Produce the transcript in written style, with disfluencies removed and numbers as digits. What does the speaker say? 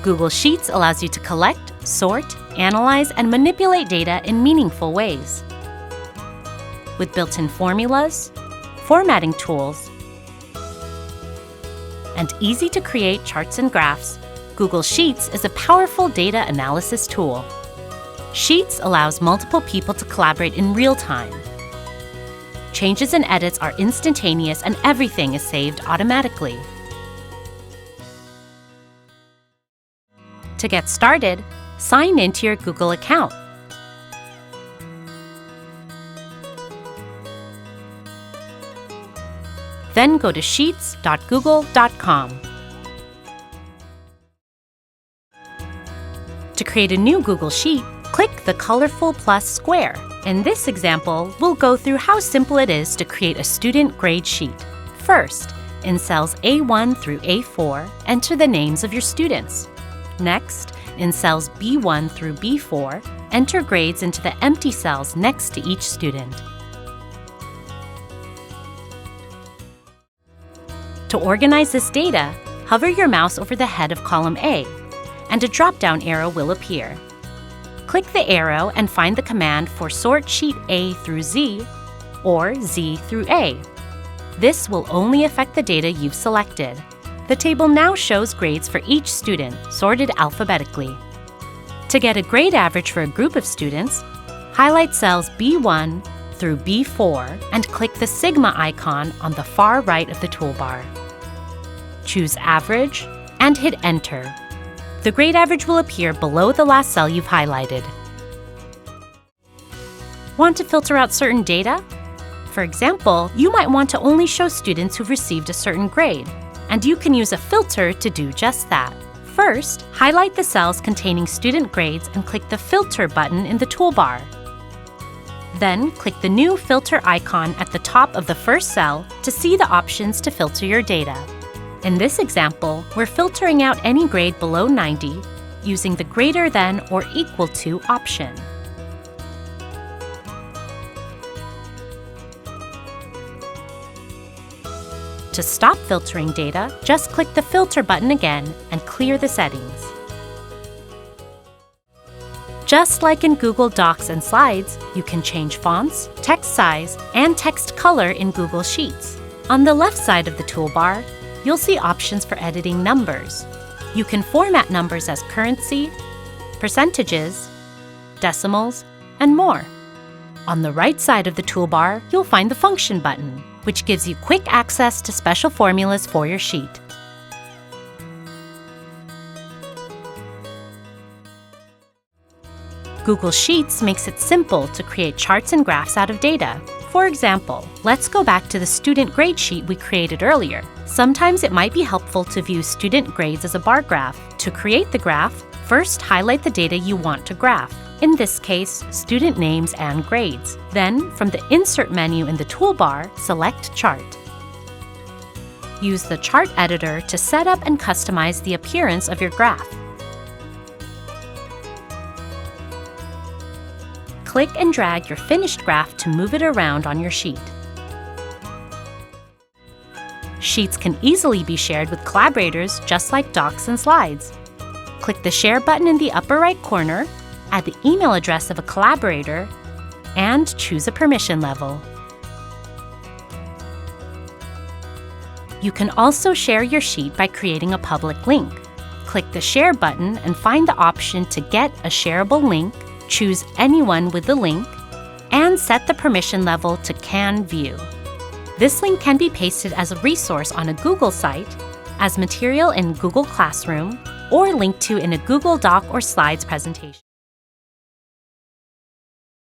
Google Sheets allows you to collect, sort, analyze, and manipulate data in meaningful ways. With built-in formulas, formatting tools, and easy-to-create charts and graphs, Google Sheets is a powerful data analysis tool. Sheets allows multiple people to collaborate in real time. Changes and edits are instantaneous and everything is saved automatically. To get started, sign into your Google account. Then go to sheets.google.com. To create a new Google Sheet, click the colorful plus square. In this example, we'll go through how simple it is to create a student grade sheet. First, in cells A1 through A4, enter the names of your students. Next, in cells B1 through B4, enter grades into the empty cells next to each student. To organize this data, hover your mouse over the head of column A, and a drop-down arrow will appear. Click the arrow and find the command for Sort Sheet A through Z or Z through A. This will only affect the data you've selected. The table now shows grades for each student, sorted alphabetically. To get a grade average for a group of students, highlight cells B1 through B4 and click the sigma icon on the far right of the toolbar. Choose Average and hit Enter. The grade average will appear below the last cell you've highlighted. Want to filter out certain data? For example, you might want to only show students who've received a certain grade, and you can use a filter to do just that. First, highlight the cells containing student grades and click the Filter button in the toolbar. Then, click the new filter icon at the top of the first cell to see the options to filter your data. In this example, we're filtering out any grade below 90 using the greater than or equal to option. To stop filtering data, just click the Filter button again and clear the settings. Just like in Google Docs and Slides, you can change fonts, text size, and text color in Google Sheets. On the left side of the toolbar, you'll see options for editing numbers. You can format numbers as currency, percentages, decimals, and more. On the right side of the toolbar, you'll find the Function button, which gives you quick access to special formulas for your sheet. Google Sheets makes it simple to create charts and graphs out of data. For example, let's go back to the student grade sheet we created earlier. Sometimes it might be helpful to view student grades as a bar graph. To create the graph, first highlight the data you want to graph. In this case, student names and grades. Then, from the Insert menu in the toolbar, select Chart. Use the Chart Editor to set up and customize the appearance of your graph. Click and drag your finished graph to move it around on your sheet. Sheets can easily be shared with collaborators just like Docs and Slides. Click the Share button in the upper right corner, add the email address of a collaborator, and choose a permission level. You can also share your sheet by creating a public link. Click the Share button and find the option to get a shareable link, choose anyone with the link, and set the permission level to Can View. This link can be pasted as a resource on a Google site, as material in Google Classroom, or linked to in a Google Doc or Slides presentation.